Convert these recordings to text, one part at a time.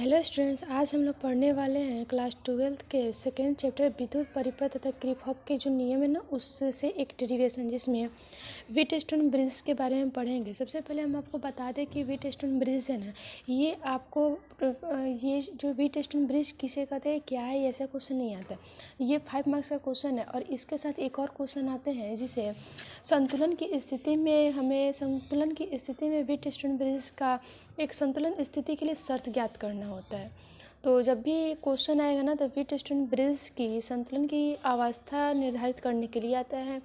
Hello students, आज हम लोग पढ़ने वाले हैं क्लास 12th के सेकेंड चैप्टर विद्युत परिपथ तथा किरचॉफ के जो नियम है ना उससे एक डेरिवेशन जिसमें व्हीटस्टोन ब्रिज के बारे में पढ़ेंगे। सबसे पहले हम आपको बता दें कि व्हीटस्टोन ब्रिज है ना, ये आपको ये जो व्हीटस्टोन ब्रिज किसे कहते हैं, क्या है, ऐसा क्वेश्चन नहीं आता। ये 5 मार्क्स का क्वेश्चन है और इसके साथ एक और क्वेश्चन आते हैं जिसे संतुलन की स्थिति में व्हीटस्टोन ब्रिज का एक संतुलन स्थिति के लिए शर्त ज्ञात करना होता है। तो जब भी क्वेश्चन आएगा ना तो व्हीटस्टोन ब्रिज की संतुलन की अवस्था निर्धारित करने के लिए आता है।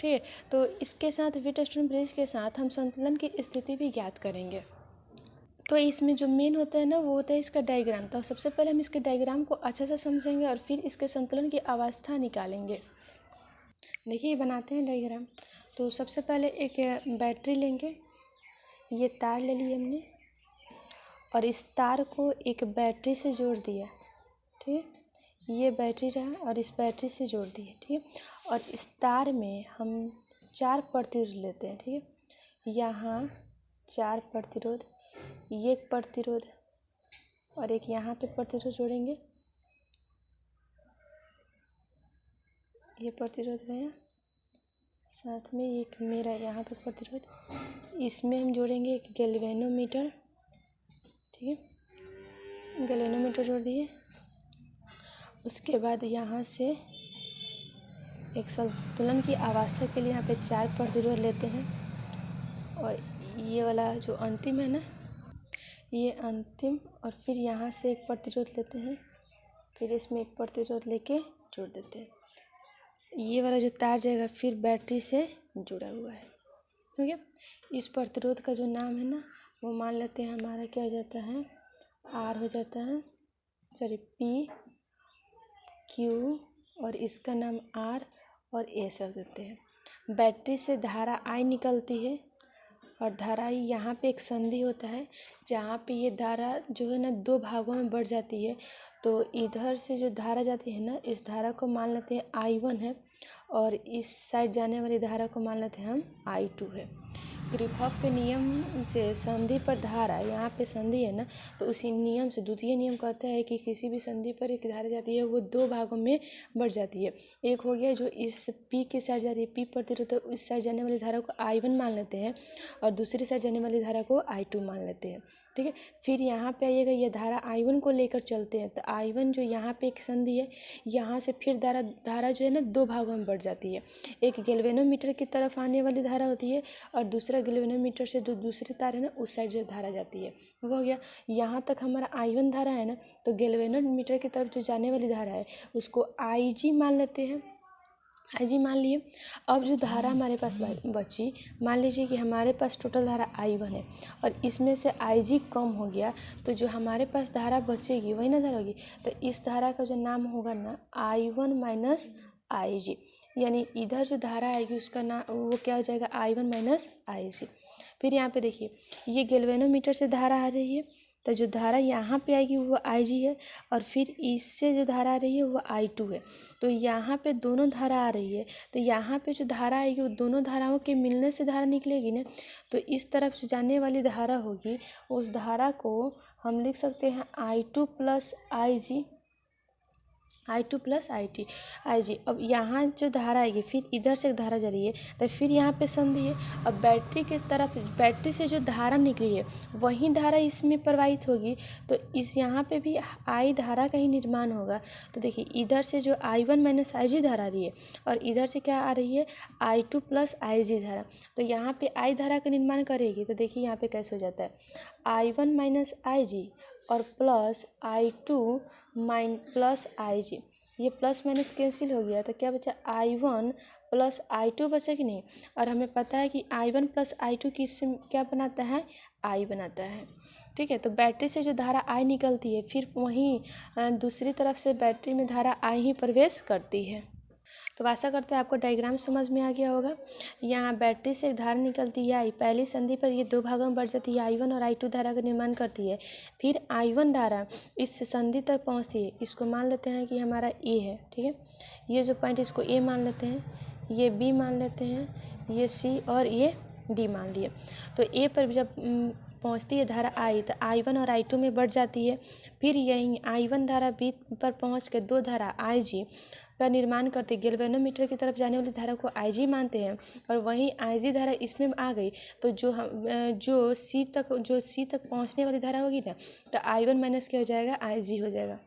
ठीक है, तो इसके साथ व्हीटस्टोन ब्रिज के साथ हम संतुलन की स्थिति भी ज्ञात करेंगे। तो इसमें जो मेन होता है ना वो होता है इसका डायग्राम। तो सबसे पहले हम इसके डायग्राम को अच्छे से समझेंगे और फिर इसके संतुलन की अवस्था निकालेंगे। देखिए बनाते हैं डायग्राम। तो सबसे पहले एक बैटरी लेंगे, ये तार ले लिए हमने और इस तार को एक बैटरी से जोड़ दिया। ठीक है, ये बैटरी रहा और इस बैटरी से जोड़ दिए। ठीक है, और इस तार में हम 4 प्रतिरोध लेते हैं। ठीक है, यहाँ 4 प्रतिरोध, ये एक प्रतिरोध और एक यहाँ पे प्रतिरोध जोड़ेंगे। ये प्रतिरोध गया, साथ में एक मेरा यहाँ पे प्रतिरोध, इसमें हम जोड़ेंगे एक गैल्वेनोमीटर। ठीक है, गैल्वेनोमीटर जोड़ दिए। उसके बाद यहाँ से एक संतुलन की अवस्था के लिए यहाँ पे 4 प्रतिरोध लेते हैं और ये वाला जो अंतिम है ना, ये अंतिम, और फिर यहाँ से एक प्रतिरोध लेते हैं, फिर इसमें एक प्रतिरोध लेके जोड़ देते हैं। ये वाला जो तार जाएगा फिर बैटरी से जुड़ा हुआ है। ठीक है, इस प्रतिरोध का जो नाम है ना वो मान लेते हैं हमारा क्या हो जाता है, आर हो जाता है, सॉरी पी क्यू, और इसका नाम आर और एस रख देते हैं। बैटरी से धारा आई निकलती है और धारा आई यहाँ पे एक संधि होता है जहाँ पे ये धारा जो है ना 2 भागों में बढ़ जाती है। तो इधर से जो धारा जाती है ना, इस धारा को मान लेते हैं I1 है और इस साइड जाने वाली धारा को मान लेते हैं हम I2 है। किरचॉफ के नियम से संधि पर धारा, यहाँ पे संधि है ना, तो उसी नियम से द्वितीय नियम कहता है कि किसी भी संधि पर एक धारा जाती है वो 2 भागों में बढ़ जाती है। एक हो गया जो इस P के साइड जा रही है, P प्रतिरोध, तो इस साइड जाने वाली धारा को I1 मान लेते हैं और दूसरी साइड जाने वाली धारा को I2 मान लेते हैं। ठीक है, फिर यहाँ पे आइएगा, ये धारा I1 को लेकर चलते हैं तो I1 जो यहाँ पे एक संधि है, यहाँ से फिर धारा जो है ना 2 भागों में बढ़ जाती है। एक गैल्वेनोमीटर की तरफ आने वाली धारा होती है और दूसरा गैल्वेनोमीटर से जो दूसरी तार है ना उस साइड जो धारा जाती है वो हो गया। यहाँ तक हमारा I1 धारा है ना, तो गैल्वेनोमीटर की तरफ जो जाने वाली धारा है उसको IG मान लेते हैं, IG मान लिए। अब जो धारा हमारे पास बची, मान लीजिए कि हमारे पास टोटल धारा I1 है और इसमें से IG कम हो गया, तो जो हमारे पास धारा बचेगी वही ना धारा होगी, तो इस धारा का जो नाम होगा ना I1 माइनस IG, यानी इधर जो धारा आएगी उसका नाम वो क्या हो जाएगा, I1 माइनस IG। फिर यहाँ पे देखिए ये गैल्वेनोमीटर से धारा आ रही है, तो जो धारा यहाँ पे आएगी वो IG है और फिर इससे जो धारा आ रही है वो I2 है। तो यहाँ पे दोनों धारा आ रही है, तो यहाँ पे जो धारा आएगी वो दोनों धाराओं के मिलने से धारा निकलेगी ना, तो इस तरफ से जाने वाली धारा होगी, उस धारा को हम लिख सकते हैं I2 plus IG, I2 plus IG। अब यहाँ जो धारा आएगी फिर इधर से एक धारा जा रही है, तो फिर यहाँ पे संधि है। अब बैटरी के तरफ, बैटरी से जो धारा निकली है वही धारा इसमें प्रवाहित होगी, तो इस यहाँ पे भी I धारा का ही निर्माण होगा। तो देखिए इधर से जो I1 माइनस IG धारा आ रही है और इधर से क्या आ रही है, I2 प्लस IG धारा, तो यहाँ पे I धारा का निर्माण करेगी। तो देखिए यहाँ पे कैसे हो जाता है, I1 माइनस IG और प्लस I2 प्लस IG, ये प्लस माइनस कैंसिल हो गया, तो क्या बचा, I1 प्लस I2 बचा कि नहीं। और हमें पता है कि I1 प्लस I2 किससे क्या बनाता है, I बनाता है। ठीक है, तो बैटरी से जो धारा I निकलती है फिर वहीं दूसरी तरफ से बैटरी में धारा I ही प्रवेश करती है। तो आशा करते हैं आपको डायग्राम समझ में आ गया होगा। यहाँ बैटरी से एक धारा निकलती है I, पहली संधि पर ये 2 भागों में बढ़ जाती है, I1 और I2 धारा का निर्माण करती है। फिर I1 धारा इस संधि तक पहुँचती है, इसको मान लेते हैं कि हमारा A है। ठीक है, ये जो पॉइंट इसको A मान लेते हैं, ये B मान लेते हैं, ये C और ये D मान लिए। तो A पर जब पहुंचती है धारा I तो I1 और I2 में बढ़ जाती है। फिर यहीं I1 धारा B पर पहुंच के दो धारा IG का निर्माण करते गैल्वेनोमीटर की तरफ जाने वाली धारा को IG मानते हैं, और वहीं IG धारा इसमें आ गई तो जो C तक पहुंचने वाली धारा होगी ना, तो I1 माइनस क्या हो जाएगा, IG हो जाएगा।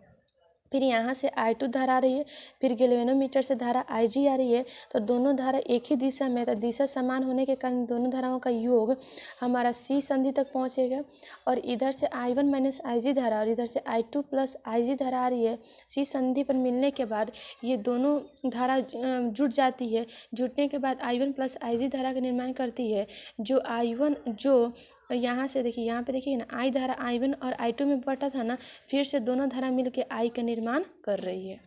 फिर यहाँ से I2 धारा आ रही है, फिर गैल्वेनोमीटर से धारा IG आ रही है, तो दोनों धारा एक ही दिशा में, तो दिशा समान होने के कारण दोनों धाराओं का योग हमारा C संधि तक पहुँचेगा। और इधर से I1 माइनस IG धारा और इधर से I2 प्लस IG धारा आ रही है। C संधि पर मिलने के बाद ये दोनों धारा जुट जाती है। जुटने के बाद I1 प्लस IG धारा का निर्माण करती है। जो I1 जो यहाँ से देखिए, यहाँ पे देखिए ना, I धारा I1 और I2 में बटा था ना, फिर से दोनों धारा मिलके I का निर्माण कर रही है।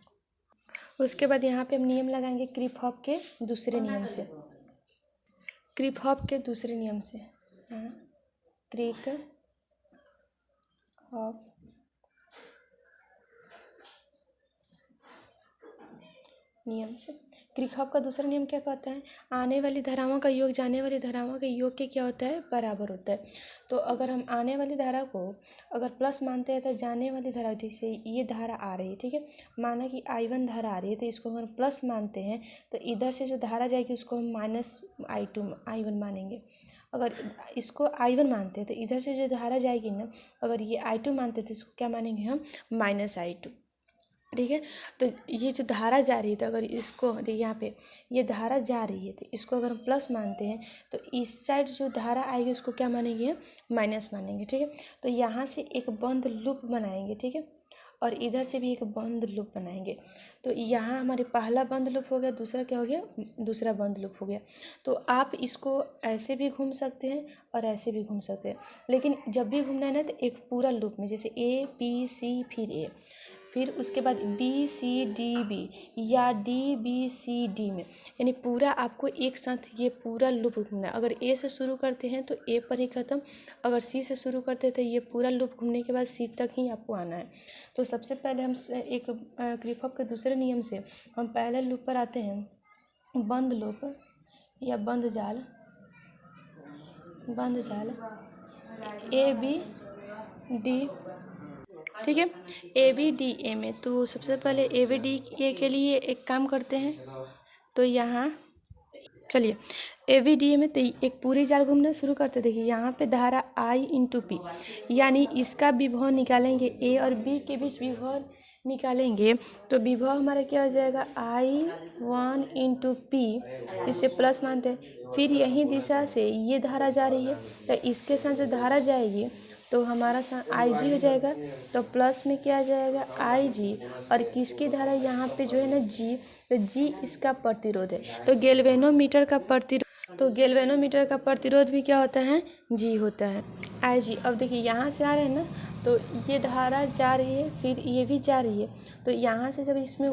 उसके बाद यहाँ पे हम नियम लगाएंगे किरचॉफ के दूसरे नियम से। किरचॉफ के दूसरे नियम से, किरचॉफ नियम से। किरचॉफ का दूसरा नियम क्या कहता है, आने वाली धाराओं का योग जाने वाली धाराओं के योग के क्या होता है, बराबर होता है। तो अगर हम आने वाली धारा को अगर प्लस मानते हैं तो जाने वाली धारा, जैसे ये धारा आ रही है, ठीक है, माना कि I1 धारा आ रही है, तो इसको अगर प्लस मानते हैं तो इधर से जो धारा जाएगी उसको हम माइनस I1 मानेंगे। अगर इसको I1 मानते हैं तो इधर से जो धारा जाएगी ना, अगर ये I2 मानते हैं तो इसको क्या मानेंगे हम, माइनस I2, ठीक है। तो ये जो धारा जा रही है, तो अगर इसको देखिए यहाँ पे ये धारा जा रही है, तो इसको अगर हम प्लस मानते हैं तो इस साइड जो धारा आएगी उसको क्या मानेंगे, माइनस मानेंगे, ठीक है। तो यहाँ से एक बंद लूप बनाएंगे, ठीक है, और इधर से भी एक बंद लूप बनाएंगे। तो यहाँ हमारे पहला बंद लूप हो गया, दूसरा क्या हो गया, दूसरा बंद लूप हो गया। तो आप इसको ऐसे भी घूम सकते हैं और ऐसे भी घूम सकते हैं, लेकिन जब भी घूमना है ना तो एक पूरा लूप में, जैसे A B C फिर A, फिर उसके बाद BCDB या DBCD में, यानी पूरा आपको एक साथ ये पूरा लूप घूमना है। अगर A से शुरू करते हैं तो A पर ही ख़त्म, अगर C से शुरू करते हैं तो ये पूरा लूप घूमने के बाद C तक ही आपको आना है। तो सबसे पहले हम एक किरचॉफ के दूसरे नियम से हम पहले लूप पर आते हैं, बंद लूप या बंद जाल ABD, ठीक है, ABDA में। तो सबसे पहले ABDA के लिए एक काम करते हैं, तो यहाँ चलिए ABDA में तो एक पूरी जाल घूमना शुरू करते। देखिए यहाँ पे धारा I इंटू P, यानी इसका विभव निकालेंगे, A और B के बीच विभव निकालेंगे, तो विभव हमारा क्या हो जाएगा, I1 इंटू P, इसे प्लस मानते हैं। फिर यही दिशा से ये धारा जा रही है, तो इसके साथ जो धारा जाएगी तो हमारा IG हो जाएगा, तो प्लस में क्या आ जाएगा, IG, और किसकी धारा यहाँ पे जो है ना G, तो G इसका प्रतिरोध है। तो गैल्वेनोमीटर का प्रतिरोध भी क्या होता है, G होता है, IG। अब देखिए यहाँ से आ रहे हैं ना, तो ये धारा जा रही है, फिर ये भी जा रही है, तो यहाँ से जब इसमें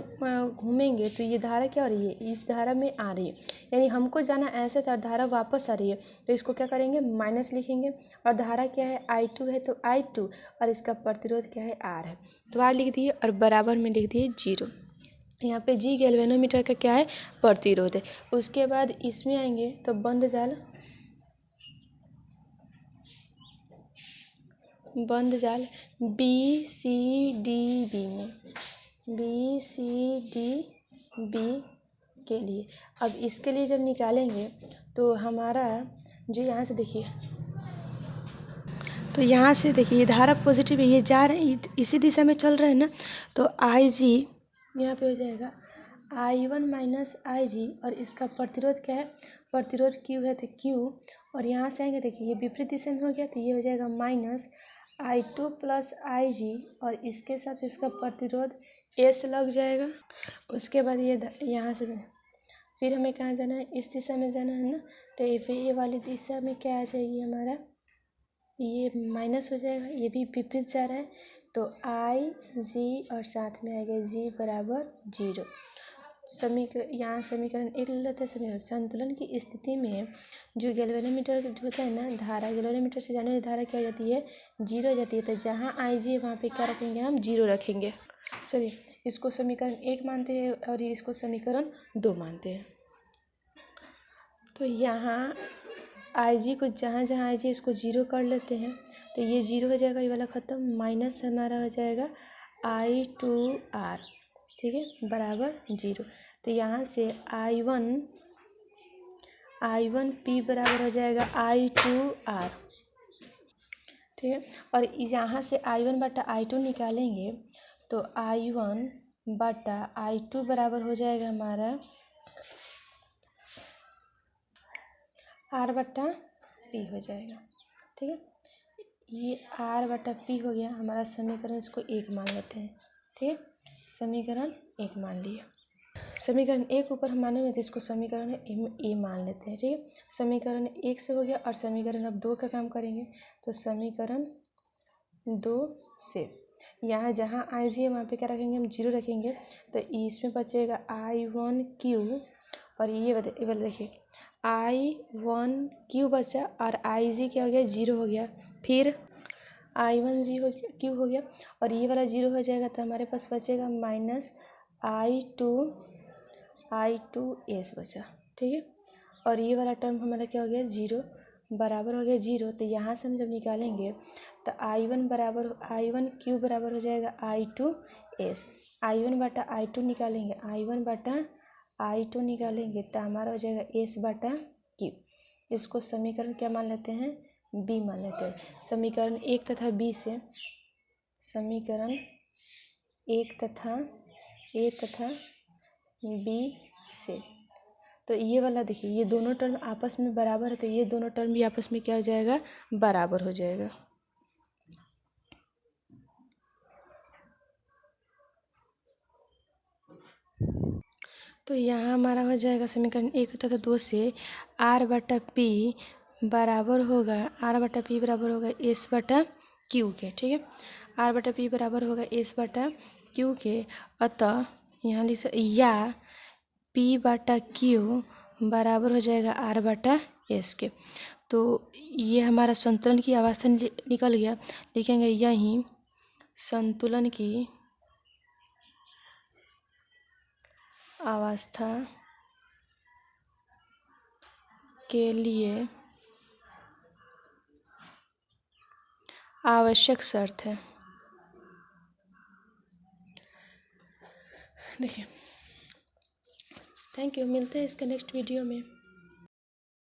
घूमेंगे तो ये धारा क्या हो रही है, इस धारा में आ रही है, यानी हमको जाना ऐसे था, धारा वापस आ रही है, तो इसको क्या करेंगे, माइनस लिखेंगे। और धारा क्या है, I2 है, तो I2, और इसका प्रतिरोध क्या है, R है, तो R लिख दिए और बराबर में लिख दिए 0। यहाँ पे G गैल्वेनोमीटर का क्या है, प्रतिरोध है। उसके बाद इसमें आएंगे तो बंद जाल BCDB में, BCDB के लिए। अब इसके लिए जब निकालेंगे तो हमारा जो यहाँ से देखिए, तो यहाँ से देखिए ये धारा पॉजिटिव है, ये जा रहे हैं इसी दिशा में चल रहे हैं ना, तो IG यहाँ पे हो जाएगा I1 माइनस IG, और इसका प्रतिरोध क्या है, प्रतिरोध Q है, तो Q, और यहाँ से आएंगे देखिए ये विपरीत दिशा में हो गया, तो ये हो जाएगा माइनस I2 प्लस IG, और इसके साथ इसका प्रतिरोध S लग जाएगा। उसके बाद ये यहाँ से फिर हमें कहाँ जाना है, इस दिशा में जाना है ना, तो फिर ये वाली दिशा में क्या आ जाएगी, हमारा ये माइनस हो जाएगा, ये भी विपरीत जा रहा है, तो IG और साथ में आएगा G बराबर 0। यहाँ समीकरण 1 ले लेते हैं। समीकरण संतुलन की स्थिति में जो गैल्वेनोमीटर जो होता है ना, धारा गैल्वेनोमीटर से जाने वाली धारा क्या हो जाती है, 0 हो जाती है। तो जहाँ IG है वहाँ पे क्या रखेंगे, हम 0 रखेंगे। चलिए इसको समीकरण 1 मानते हैं और इसको समीकरण 2 मानते हैं। तो यहाँ IG को जहाँ IG इसको 0 कर लेते हैं, तो ये 0 हो जाएगा, ये वाला ख़त्म, माइनस हमारा हो जाएगा I2R, ठीक है, बराबर 0। तो यहाँ से I1P बराबर हो जाएगा I2R, ठीक है। और यहाँ से I1/I2 निकालेंगे तो I1/I2 बराबर हो जाएगा हमारा R/P हो जाएगा, ठीक है। ये R/P हो गया हमारा समीकरण, इसको 1 मान लेते हैं, ठीक है। समीकरण 1 मान लिया। समीकरण 1 ऊपर हम माने हुए थे, इसको समीकरण ए मान लेते हैं, ठीक है। समीकरण 1 से हो गया और समीकरण अब 2 का काम करेंगे। तो समीकरण 2 से यहाँ जहाँ I है वहाँ पे क्या रखेंगे हम, 0 रखेंगे। तो इसमें बचेगा I1Q और ये देखिए I1Q बचा और IG क्या हो गया, 0 हो गया। फिर I1Q हो गया और ये वाला 0 हो जाएगा, तो हमारे पास बचेगा माइनस I2S बचा, ठीक है। और ये वाला टर्म हमारा क्या हो गया, 0 बराबर हो गया 0। तो यहाँ से हम जब निकालेंगे तो I1Q बराबर हो जाएगा I2S। I1/I2 निकालेंगे, I1/I2 निकालेंगे तो हमारा हो जाएगा S/Q। इसको समीकरण क्या मान लेते हैं, B मान लेते हैं। समीकरण 1 तथा B से, समीकरण 1 तथा B से, तो ये वाला देखिए, ये दोनों टर्म आपस में बराबर है, तो ये दोनों टर्म भी आपस में क्या हो जाएगा, बराबर हो जाएगा। तो यहाँ हमारा हो जाएगा समीकरण 1 तथा 2 से R/P बराबर होगा S/Q के, ठीक है। R/P बराबर होगा S/Q के। अतः यहाँ लिख या P/Q बराबर हो जाएगा R/S के। तो ये हमारा संतुलन की अवस्था निकल गया। लिखेंगे यही संतुलन की अवस्था के लिए आवश्यक शर्त है। देखिए, थैंक यू, मिलते हैं इसके नेक्स्ट वीडियो में।